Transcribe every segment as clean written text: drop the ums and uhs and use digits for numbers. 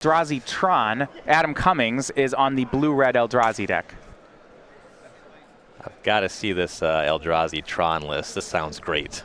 Eldrazi Tron, Adam Cummings, is on the blue-red Eldrazi deck. I've got to see this Eldrazi Tron list. This sounds great.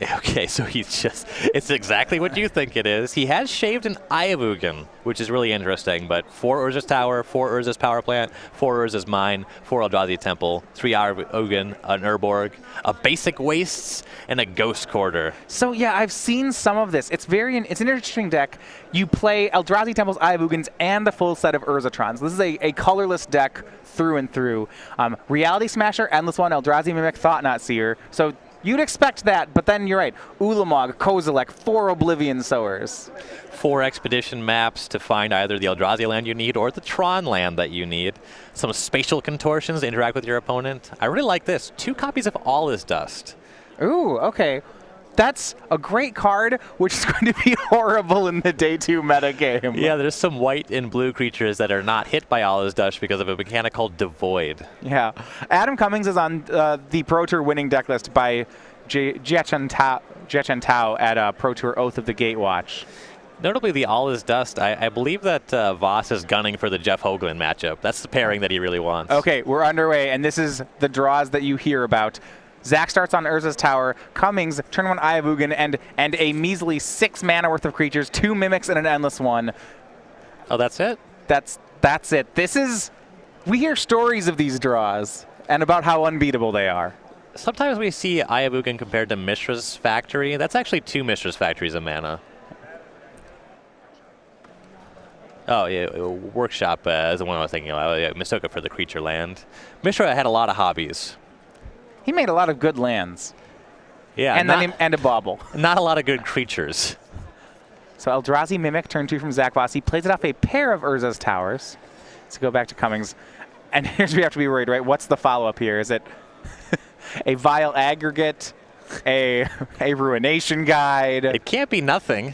Okay, so it's exactly what you think it is. He has shaved an Ayavugan, which is really interesting, but 4 Urza's Tower, 4 Urza's Power Plant, 4 Urza's Mine, 4 Eldrazi Temple, 3 Ayavugan, an Urborg, a Basic Wastes, and a Ghost Quarter. So yeah, I've seen some of this. It's an interesting deck. You play Eldrazi Temples, Ayavugans, and the full set of Urzatrons. This is a colorless deck through and through. Reality Smasher, Endless One, Eldrazi Mimic, Thought Not Seer. So you'd expect that, but then you're right. Ulamog, Kozilek, 4 Oblivion Sowers. 4 expedition maps to find either the Eldrazi land you need or the Tron land that you need. Some spatial contortions to interact with your opponent. I really like this. 2 copies of All Is Dust. Ooh, okay. That's a great card, which is going to be horrible in the day 2 meta game. Yeah, there's some white and blue creatures that are not hit by All Is Dust because of a mechanic called Devoid. Yeah. Adam Cummings is on the Pro Tour winning deck list by Jiechen Tao at Pro Tour Oath of the Gatewatch. Notably, the All Is Dust, I believe that Voss is gunning for the Jeff Hoagland matchup. That's the pairing that he really wants. Okay, we're underway, and this is the draws that you hear about. Zach starts on Urza's Tower, Cummings, turn 1 Ayavugan, and a measly 6 mana worth of creatures, 2 Mimics and an Endless One. Oh, that's it? That's it. We hear stories of these draws and about how unbeatable they are. Sometimes we see Ayavugan compared to Mishra's Factory. That's actually 2 Mishra's Factories of mana. Oh, yeah, Workshop is the one I was thinking of. I mistook it for the creature land. Mishra had a lot of hobbies. He made a lot of good lands. Yeah, and a bauble. Not a lot of good creatures. So Eldrazi Mimic, turn 2 from Zach Voss. He plays it off a pair of Urza's Towers. Let's go back to Cummings. And here's where we have to be worried, right? What's the follow-up here? Is it a Vile Aggregate, a Ruination Guide? It can't be nothing.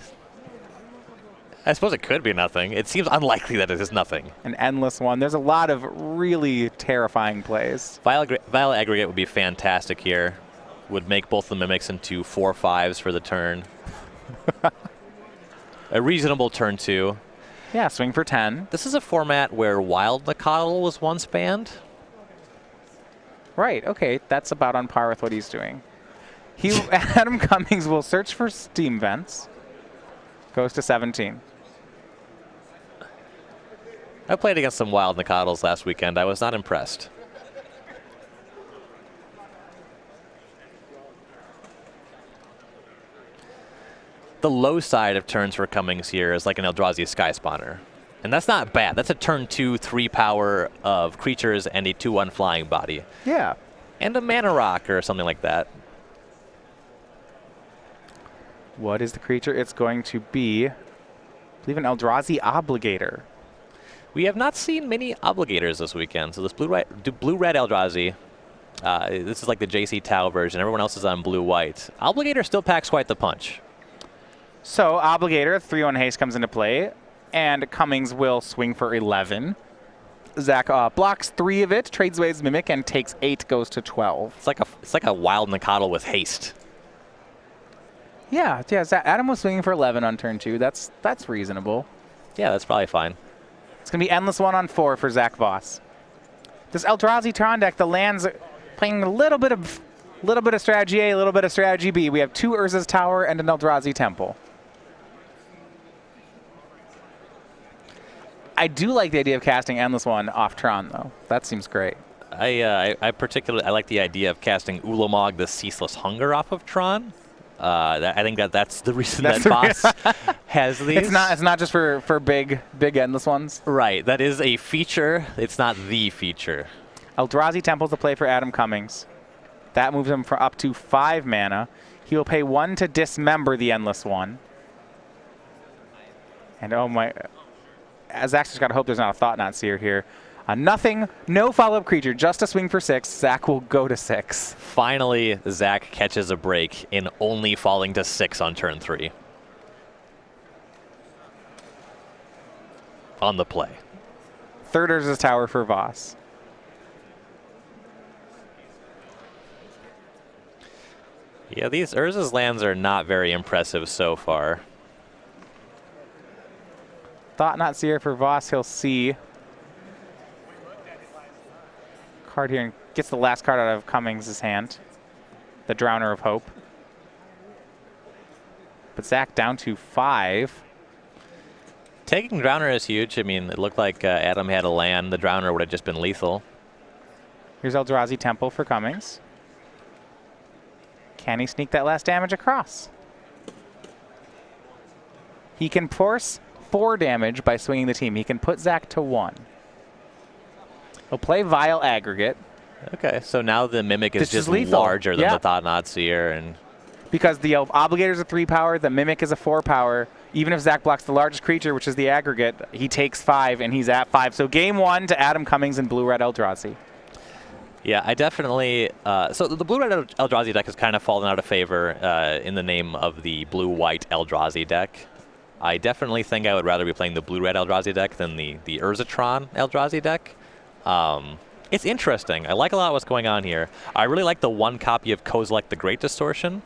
I suppose it could be nothing. It seems unlikely that it is nothing. An Endless One. There's a lot of really terrifying plays. Vile Aggregate would be fantastic here. Would make both the Mimics into 4/5s for the turn. A reasonable turn 2. Yeah, swing for 10. This is a format where Wild Nacatl was once banned. Right, okay. That's about on par with what he's doing. Adam Cummings will search for Steam Vents. Goes to 17. I played against some Wild Nacatls last weekend. I was not impressed. The low side of turns for Cummings here is like an Eldrazi Sky Spawner. And that's not bad. That's a turn 2, 3 power of creatures and a 2/1 flying body. Yeah. And a Mana Rock or something like that. What is the creature? It's going to be, I believe, an Eldrazi Obligator. We have not seen many Obligators this weekend. So this blue-red Eldrazi, this is like the JC Tau version. Everyone else is on blue-white. Obligator still packs quite the punch. So Obligator, 3/1 haste comes into play, and Cummings will swing for 11. Zach blocks 3 of it, trades away his Mimic, and takes 8, goes to 12. It's like a Wild Nacatl with haste. Yeah. Adam was swinging for 11 on turn 2. That's reasonable. Yeah, that's probably fine. It's going to be Endless One on 4 for Zach Voss. This Eldrazi Tron deck, the lands playing a little bit of strategy A, a little bit of strategy B. We have 2 Urza's Tower and an Eldrazi Temple. I do like the idea of casting Endless One off Tron, though. That seems great. I particularly like the idea of casting Ulamog the Ceaseless Hunger off of Tron. I think that's the reason that Voss has these. It's not just for big Endless Ones. Right. That is a feature. It's not the feature. Eldrazi Temple to play for Adam Cummings. That moves him for up to 5 mana. He will pay 1 to dismember the Endless One. And oh my, Zach's just got to hope there's not a Thought Not Seer here. Nothing, no follow-up creature, just a swing for 6. Zach will go to 6. Finally, Zach catches a break in only falling to 6 on turn 3. On the play. Third Urza's Tower for Voss. Yeah, these Urza's lands are not very impressive so far. Thought Not Seer for Voss. He'll see card here and gets the last card out of Cummings' hand, the Drowner of Hope. But Zach down to 5. Taking Drowner is huge. I mean, it looked like Adam had a land. The Drowner would have just been lethal. Here's Eldrazi Temple for Cummings. Can he sneak that last damage across? He can force 4 damage by swinging the team. He can put Zach to 1. He'll play Vile Aggregate. Okay, so now the Mimic is just lethal. larger than the Thought Not Seer. And because the Obligator is a 3 power, the Mimic is a 4 power. Even if Zach blocks the largest creature, which is the Aggregate, he takes 5 and he's at 5. So game 1 to Adam Cummings and Blue-Red Eldrazi. Yeah, I definitely. So the Blue-Red Eldrazi deck has kind of fallen out of favor in the name of the Blue-White Eldrazi deck. I definitely think I would rather be playing the Blue-Red Eldrazi deck than the Urzatron Eldrazi deck. It's interesting. I like a lot of what's going on here. I really like the 1 copy of Kozilek the Great Distortion.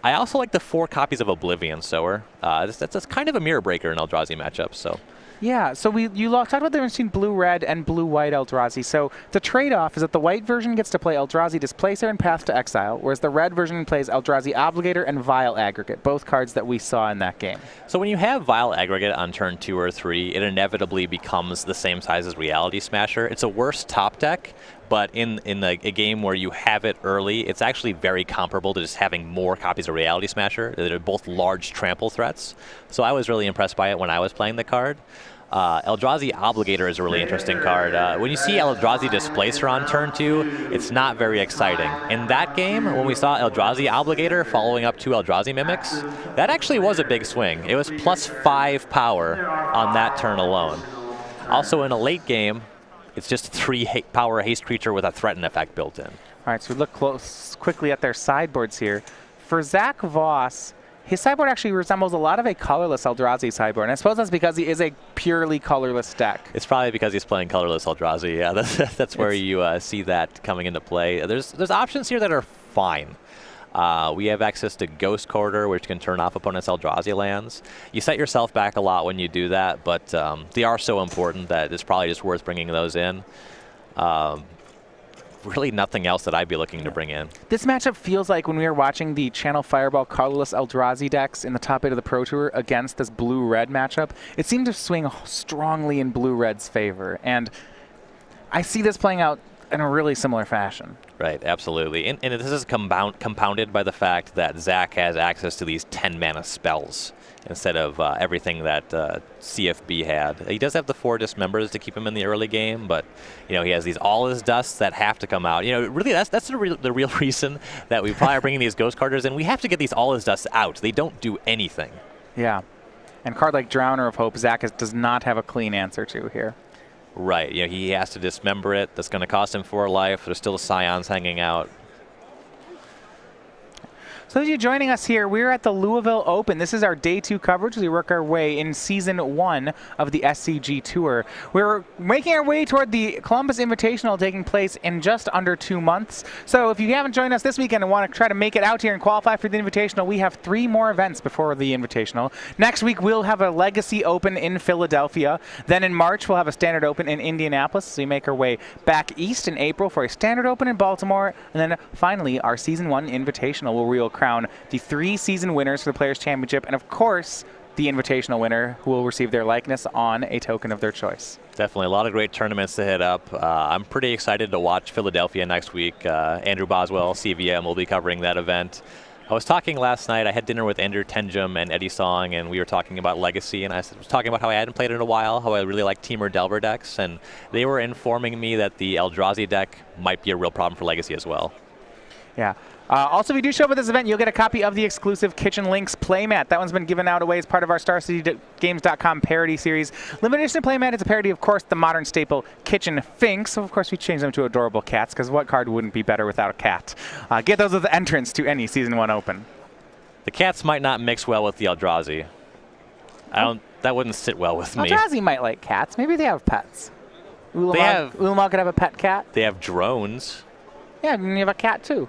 I also like the 4 copies of Oblivion Sower. That's kind of a mirror breaker in Eldrazi matchups. So. Yeah, so you talked about the difference between blue-red and blue-white Eldrazi. So the trade-off is that the white version gets to play Eldrazi Displacer and Path to Exile, whereas the red version plays Eldrazi Obligator and Vile Aggregate, both cards that we saw in that game. So when you have Vile Aggregate on turn 2 or 3, it inevitably becomes the same size as Reality Smasher. It's a worse top deck, but in a game where you have it early, it's actually very comparable to just having more copies of Reality Smasher. They're both large trample threats. So I was really impressed by it when I was playing the card. Eldrazi Obligator is a really interesting card. When you see Eldrazi Displacer on turn 2, it's not very exciting. In that game, when we saw Eldrazi Obligator following up 2 Eldrazi Mimics, that actually was a big swing. It was plus 5 power on that turn alone. Also in a late game, it's just 3 power haste creature with a threaten effect built in. All right, so we look quickly at their sideboards here. For Zach Voss, his sideboard actually resembles a lot of a colorless Eldrazi sideboard, and I suppose that's because he is a purely colorless deck. It's probably because he's playing colorless Eldrazi. Yeah, that's where you see that coming into play. There's options here that are fine. We have access to Ghost Quarter, which can turn off opponents' Eldrazi lands. You set yourself back a lot when you do that, but they are so important that it's probably just worth bringing those in. Really nothing else that I'd be looking to bring in. This matchup feels like when we were watching the Channel Fireball colorless Eldrazi decks in the top 8 of the Pro Tour against this blue-red matchup, it seemed to swing strongly in blue-red's favor. And I see this playing out in a really similar fashion. Right, absolutely. And this is compounded by the fact that Zach has access to these 10-mana spells instead of everything that CFB had. He does have the 4 Dismembers to keep him in the early game, but he has these All Is Dust that have to come out. Really, that's the real reason that we probably are bringing these Ghost Carders in. We have to get these All Is Dust out. They don't do anything. Yeah, and a card like Drowner of Hope, Zach does not have a clean answer to here. Right, he has to dismember it. That's going to cost him 4 life. There's still Scions hanging out. So as you're joining us here, we're at the Louisville Open. This is our day 2 coverage as we work our way in season 1 of the SCG Tour. We're making our way toward the Columbus Invitational taking place in just under 2 months. So if you haven't joined us this weekend and want to try to make it out here and qualify for the Invitational, we have 3 more events before the Invitational. Next week, we'll have a Legacy Open in Philadelphia. Then in March, we'll have a Standard Open in Indianapolis. So we make our way back east in April for a Standard Open in Baltimore. And then finally, our Season 1 Invitational, where we will crown the 3 season winners for the Players' Championship, and of course, the Invitational winner, who will receive their likeness on a token of their choice. Definitely a lot of great tournaments to hit up. I'm pretty excited to watch Philadelphia next week. Andrew Boswell, CVM, will be covering that event. I was talking last night, I had dinner with Andrew Tenjum and Eddie Song, and we were talking about Legacy, and I was talking about how I hadn't played it in a while, how I really like Temur Delver decks, and they were informing me that the Eldrazi deck might be a real problem for Legacy as well. Yeah. Also, if you do show up at this event, you'll get a copy of the exclusive Kitchen Links playmat. That one's been given out away as part of our StarCityGames.com parody series. Limited edition playmat is a parody, of course, the modern staple Kitchen Finks. So, of course, we changed them to adorable cats, because what card wouldn't be better without a cat? Get those with the entrance to any Season 1 Open. The cats might not mix well with the Eldrazi. That wouldn't sit well with me. Eldrazi might like cats. Maybe they have pets. Ulamog could have a pet cat. They have drones. Yeah, and you have a cat, too.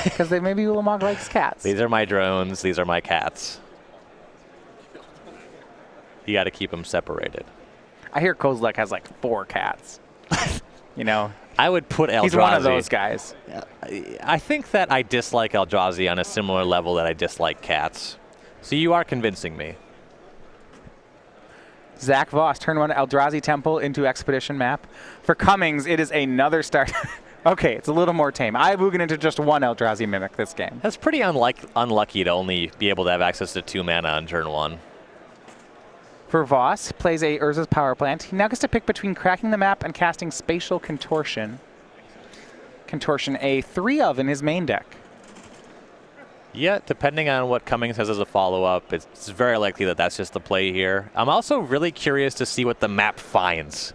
Because maybe Ulamog likes cats. These are my drones. These are my cats. You got to keep them separated. I hear Kozlek has like 4 cats. You know? I would put Eldrazi. He's one of those guys. I think that I dislike Eldrazi on a similar level that I dislike cats. So you are convincing me. Zach Voss, turn 1 Eldrazi Temple into Expedition map. For Cummings, it is another start. Okay, it's a little more tame. I have Ugin into just 1 Eldrazi Mimic this game. That's pretty unlucky to only be able to have access to 2 mana on turn 1. For Voss, plays a Urza's Power Plant. He now gets to pick between cracking the map and casting Spatial Contortion. Contortion a 3 of in his main deck. Yeah, depending on what Cummings has as a follow-up, it's very likely that that's just the play here. I'm also really curious to see what the map finds.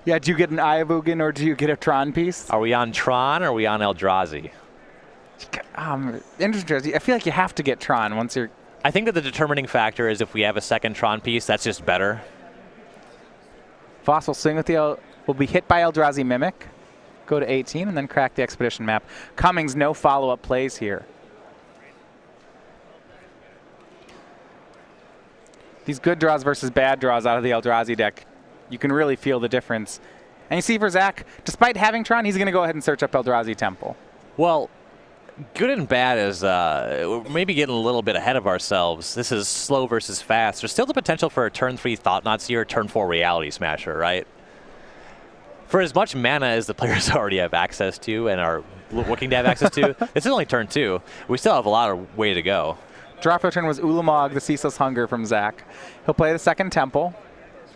Yeah, do you get an Eye of Ugin or do you get a Tron piece? Are we on Tron or are we on Eldrazi? Interesting. I feel like you have to get Tron once you're... I think that the determining factor is if we have a second Tron piece, that's just better. Voss will swing with the... will be hit by Eldrazi Mimic, go to 18, and then crack the Expedition map. Cummings, no follow-up plays here. These good draws versus bad draws out of the Eldrazi deck, you can really feel the difference. And you see for Zach, despite having Tron, he's going to go ahead and search up Eldrazi Temple. Well, good and bad is we're maybe getting a little bit ahead of ourselves. This is slow versus fast. There's still the potential for a turn 3 Thought-Knot Seer, turn 4 Reality Smasher, right? For as much mana as the players already have access to and are looking to have access to, this is only turn 2. We still have a lot of way to go. Draw for turn was Ulamog, the Ceaseless Hunger from Zach. He'll play the second Temple.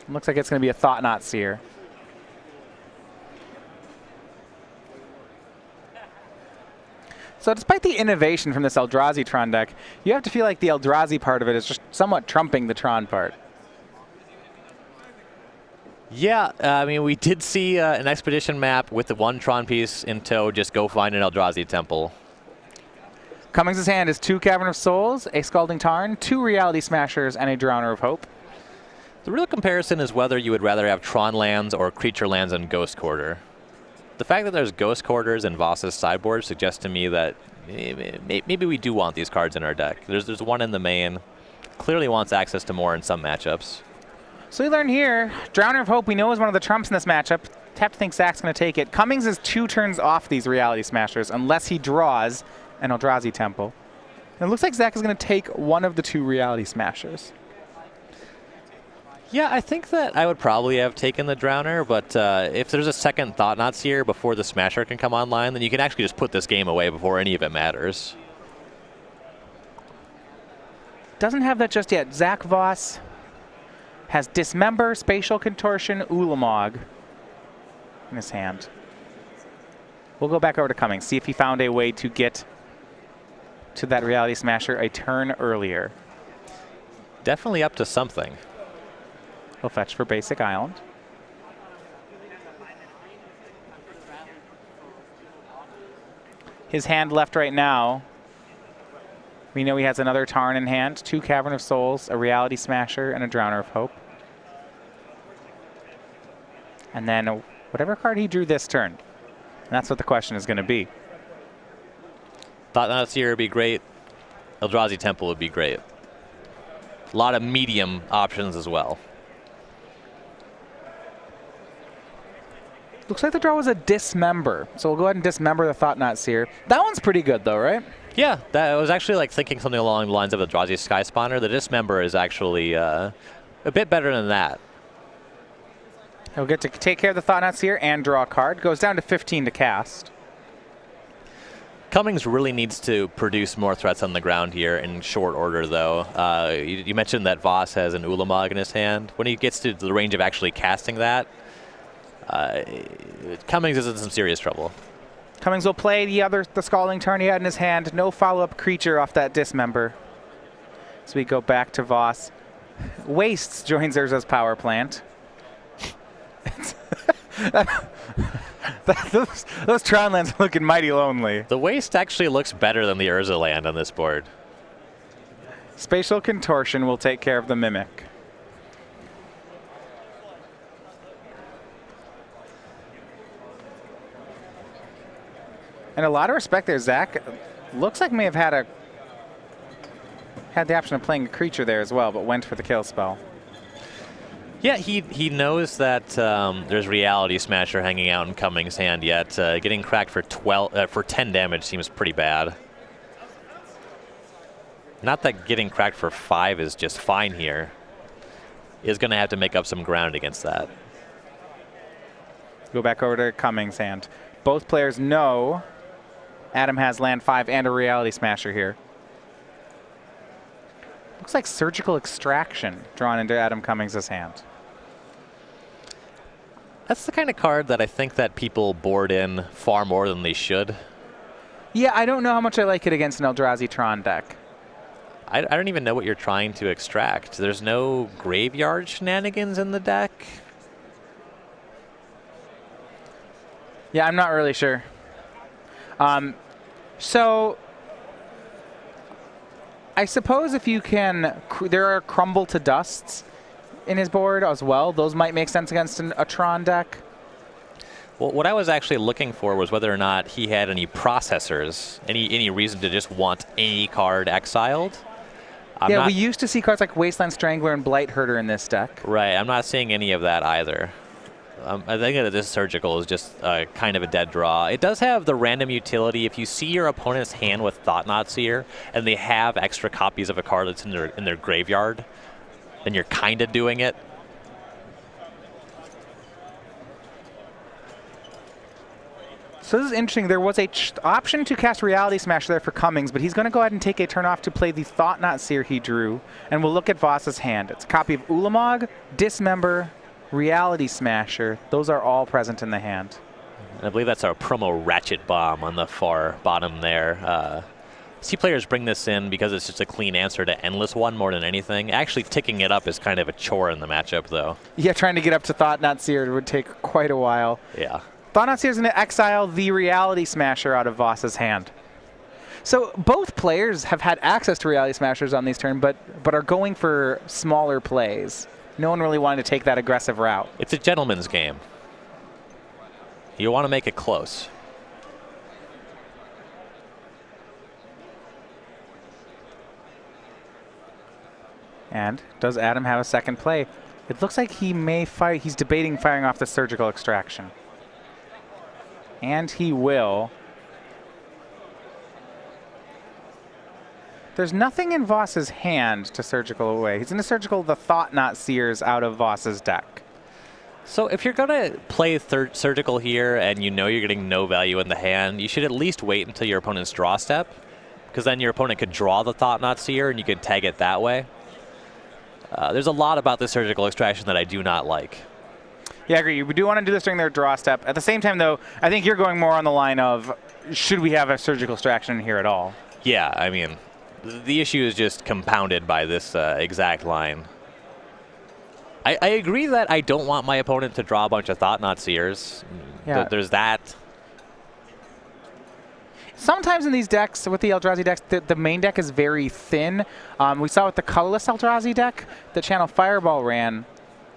Looks like it's going to be a Thought-Knot Seer. So despite the innovation from this Eldrazi Tron deck, you have to feel like the Eldrazi part of it is just somewhat trumping the Tron part. Yeah, I mean, we did see an Expedition map with the 1 Tron piece in tow, just go find an Eldrazi Temple. Cummings' hand is 2 Cavern of Souls, a Scalding Tarn, 2 Reality Smashers, and a Drowner of Hope. The real comparison is whether you would rather have Tron lands or Creature lands on Ghost Quarter. The fact that there's Ghost Quarters in Voss's sideboard suggests to me that maybe we do want these cards in our deck. There's one in the main. Clearly wants access to more in some matchups. So we learn here, Drowner of Hope we know is one of the trumps in this matchup. Have to think Zach's going to take it. Cummings is 2 turns off these Reality Smashers unless he draws an Eldrazi Temple. And it looks like Zach is going to take one of the 2 Reality Smashers. Yeah, I think that I would probably have taken the Drowner, but if there's a second Thought-Knot Seer before the Smasher can come online, then you can actually just put this game away before any of it matters. Doesn't have that just yet. Zach Voss has Dismember, Spatial Contortion, Ulamog in his hand. We'll go back over to Cummings, see if he found a way to get to that Reality Smasher a turn earlier. Definitely up to something. He'll fetch for Basic Island. His hand left right now, we know he has another Tarn in hand, 2 Cavern of Souls, a Reality Smasher, and a Drowner of Hope. And then whatever card he drew this turn. And that's what the question is going to be. Thought-Knot Seer would be great. Eldrazi Temple would be great. A lot of medium options as well. Looks like the draw was a Dismember. So we'll go ahead and Dismember the Thought-Knot Seer. That one's pretty good though, right? Yeah, I was actually like thinking something along the lines of the Eldrazi Sky Spawner. The Dismember is actually a bit better than that. He'll get to take care of the Thought-Knot Seer and draw a card. Goes down to 15 to cast. Cummings really needs to produce more threats on the ground here in short order, though. You mentioned that Voss has an Ulamog in his hand. When he gets to the range of actually casting that, Cummings is in some serious trouble. Cummings will play the Scalding Tarn he had in his hand. No follow-up creature off that Dismember. So we go back to Voss. Wastes joins Urza's Power Plant. those Tron lands are looking mighty lonely. The Waste actually looks better than the Urza land on this board. Spatial Contortion will take care of the Mimic. And a lot of respect there, Zach. Looks like may have had the option of playing a creature there as well, but went for the kill spell. Yeah, he knows that there's Reality Smasher hanging out in Cummings' hand, yet getting cracked for 10 damage seems pretty bad. Not that getting cracked for 5 is just fine here. Is going to have to make up some ground against that. Go back over to Cummings' hand. Both players know Adam has land 5 and a Reality Smasher here. Looks like Surgical Extraction drawn into Adam Cummings' hand. That's the kind of card that I think that people board in far more than they should. Yeah, I don't know how much I like it against an Eldrazi Tron deck. I don't even know what you're trying to extract. There's no graveyard shenanigans in the deck. Yeah, I'm not really sure. So I suppose if you can, there are Crumble to Dusts in his board as well. Those might make sense against a Tron deck. Well, what I was actually looking for was whether or not he had any processors, any reason to just want any card exiled. We used to see cards like Wasteland Strangler and Blight Herder in this deck. Right, I'm not seeing any of that either. I think that this Surgical is just kind of a dead draw. It does have the random utility. If you see your opponent's hand with Thought-Knot Seer and they have extra copies of a card that's in their graveyard, then you're kind of doing it. So this is interesting. There was a option to cast Reality Smash there for Cummings, but he's going to go ahead and take a turn off to play the Thought-Knot Seer he drew, and we'll look at Voss's hand. It's a copy of Ulamog, Dismember, Reality Smasher. Those are all present in the hand. I believe that's our promo Ratchet Bomb on the far bottom there. See players bring this in because it's just a clean answer to Endless One more than anything. Actually ticking it up is kind of a chore in the matchup, though. Yeah, trying to get up to Thought-Knot Seer would take quite a while. Yeah. Thought-Knot Seer is going to exile the Reality Smasher out of Voss's hand. So both players have had access to Reality Smashers on these turns, but are going for smaller plays. No one really wanted to take that aggressive route. It's a gentleman's game. You want to make it close. And does Adam have a second play? It looks like he may fire. He's debating firing off the Surgical Extraction. And he will. There's nothing in Voss's hand to Surgical away. He's going to Surgical the Thought-Knot Seers out of Voss's deck. So if you're going to play Surgical here and you know you're getting no value in the hand, you should at least wait until your opponent's draw step, because then your opponent could draw the Thought-Knot Seer and you could tag it that way. There's a lot about this Surgical Extraction that I do not like. Yeah, I agree. We do want to do this during their draw step. At the same time, though, I think you're going more on the line of, should we have a Surgical Extraction here at all? Yeah, I mean, the issue is just compounded by this exact line. I agree that I don't want my opponent to draw a bunch of Thought-Knot Seers. Yeah. There's that. Sometimes in these decks, with the Eldrazi decks, the main deck is very thin. We saw with the colorless Eldrazi deck, the Channel Fireball ran.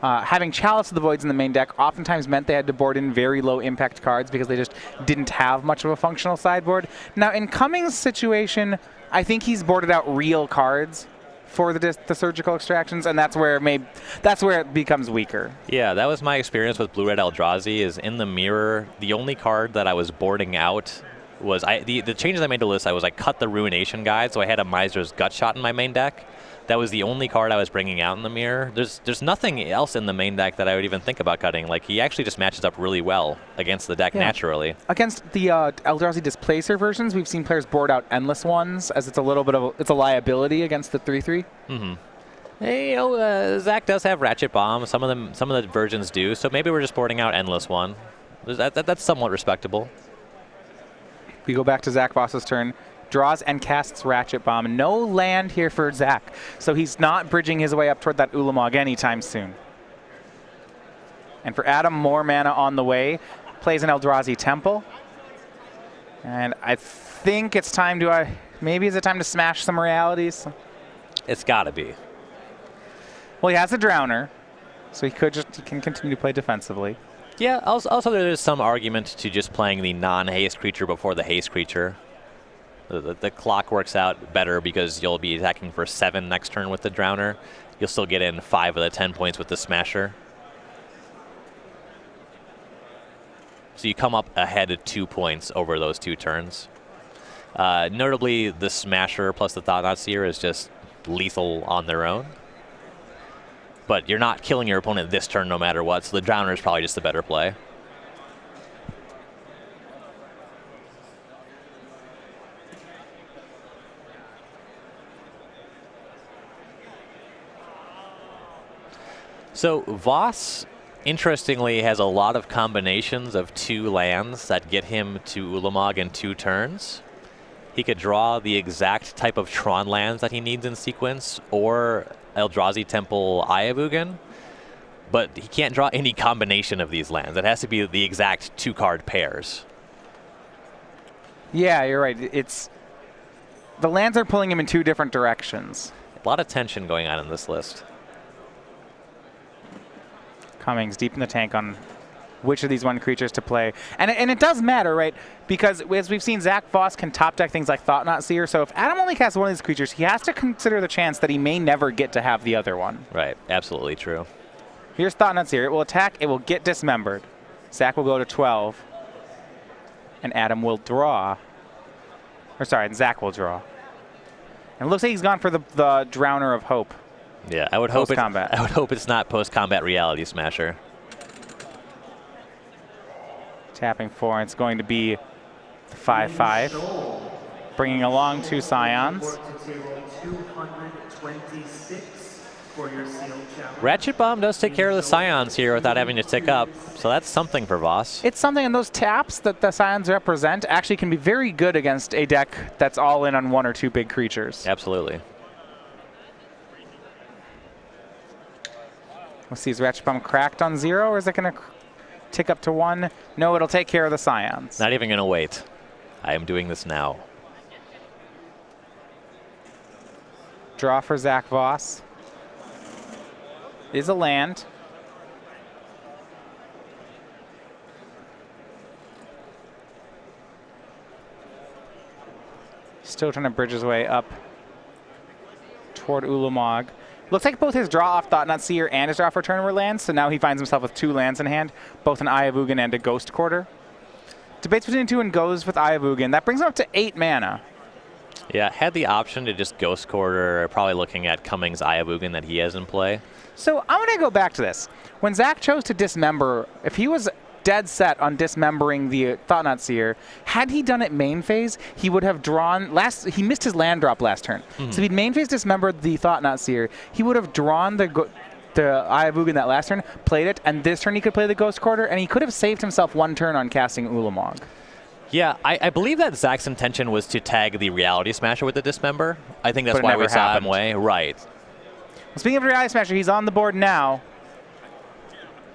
Having Chalice of the Voids in the main deck oftentimes meant they had to board in very low impact cards because they just didn't have much of a functional sideboard. Now in Cummings' situation, I think he's boarded out real cards for the Surgical Extractions, and that's where it becomes weaker. Yeah, that was my experience with Blue-Red Eldrazi. Is in the mirror, the only card that I was boarding out was the changes I made to the list. I cut the Ruination Guide, so I had a Miser's Gutshot in my main deck. That was the only card I was bringing out in the mirror. There's nothing else in the main deck that I would even think about cutting. Like, he actually just matches up really well against the deck naturally. Against the Eldrazi Displacer versions, we've seen players board out Endless Ones, as it's a little bit of it's a liability against the 3/3. Mm-hmm. Hey, Zach does have Ratchet Bomb. Some of the versions do. So maybe we're just boarding out Endless One. That's somewhat respectable. We go back to Zach Voss's turn. Draws and casts Ratchet Bomb. No land here for Zach, so he's not bridging his way up toward that Ulamog anytime soon. And for Adam, more mana on the way. Plays an Eldrazi Temple. And I think it's time to, maybe is it time to smash some realities? It's gotta be. Well, he has a Drowner, so he can continue to play defensively. Yeah, also there's some argument to just playing the non-haste creature before the haste creature. The clock works out better because you'll be attacking for 7 next turn with the Drowner. you'll still get in 5 of the 10 points with the Smasher. So you come up ahead of 2 points over those 2 turns. Notably, the Smasher plus the Thought-Knot Seer is just lethal on their own. But you're not killing your opponent this turn no matter what, so the Drowner is probably just the better play. So Voss, interestingly, has a lot of combinations of 2 lands that get him to Ulamog in 2 turns. He could draw the exact type of Tron lands that he needs in sequence, or Eldrazi Temple Ayavugan, but he can't draw any combination of these lands. It has to be the exact 2-card pairs. Yeah, you're right. It's the lands are pulling him in 2 different directions. A lot of tension going on in this list. Cummings deep in the tank on which of these 1 creatures to play. And it does matter, right? Because as we've seen, Zach Voss can top deck things like Thought-Knot Seer. So if Adam only casts one of these creatures, he has to consider the chance that he may never get to have the other one. Right, absolutely true. Here's Thought-Knot Seer. It will attack, it will get dismembered. Zach will go to 12. And Adam will draw. Or sorry, and Zach will draw. And it looks like he's gone for the Drowner of Hope. Yeah, I would hope Post-combat. it's not post-combat Reality Smasher. Tapping 4, and it's going to be the 5/5, bringing along 2 Scions. Ratchet Bomb does take care of the Scions here without having to tick up, so that's something for Voss. It's something, and those taps that the Scions represent actually can be very good against a deck that's all in on 1 or 2 big creatures. Absolutely. Let's see, is Ratchet Bomb cracked on 0, or is it going to tick up to 1? No, it'll take care of the Scions. Not even going to wait. I am doing this now. Draw for Zach Voss. Is a land. Still trying to bridge his way up toward Ulamog. Looks like both his draw off Thought-Knot Seer and his draw for turn were lands, so now he finds himself with 2 lands in hand, both an Ayavugan and a Ghost Quarter. Debates between 2 and goes with Ayavugan. That brings him up to 8 mana. Yeah, had the option to just Ghost Quarter, probably looking at Cummings Ayavugan that he has in play. So I'm going to go back to this. When Zach chose to dismember, if he was dead set on dismembering the Thought-Knot Seer, had he done it main phase, he would have drawn he missed his land drop last turn. So if he'd main phase dismembered the Thought-Knot Seer, he would have drawn the Ayavugan that last turn, played it, and this turn he could play the Ghost Quarter, and he could have saved himself 1 turn on casting Ulamog. Yeah, I believe that Zach's intention was to tag the Reality Smasher with the Dismember. I think that's why we saw him away. Right. Well, speaking of Reality Smasher, he's on the board now.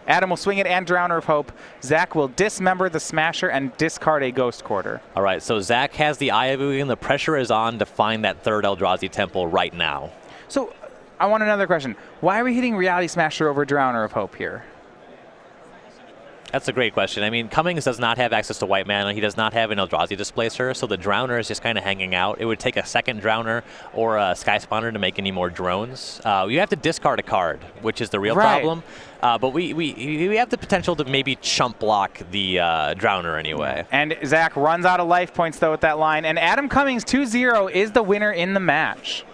Adam will swing it and Drowner of Hope. Zach will dismember the Smasher and discard a Ghost Quarter. All right, so Zach has the Ayavugan. The pressure is on to find that 3rd Eldrazi Temple right now. So I want another question. Why are we hitting Reality Smasher over Drowner of Hope here? That's a great question. I mean, Cummings does not have access to white mana. He does not have an Eldrazi Displacer, so the Drowner is just kind of hanging out. It would take a 2nd Drowner or a Sky Spawner to make any more drones. You have to discard a card, which is the real problem. But we have the potential to maybe chump block the Drowner anyway. And Zach runs out of life points, though, with that line. And Adam Cummings, 2-0, is the winner in the match.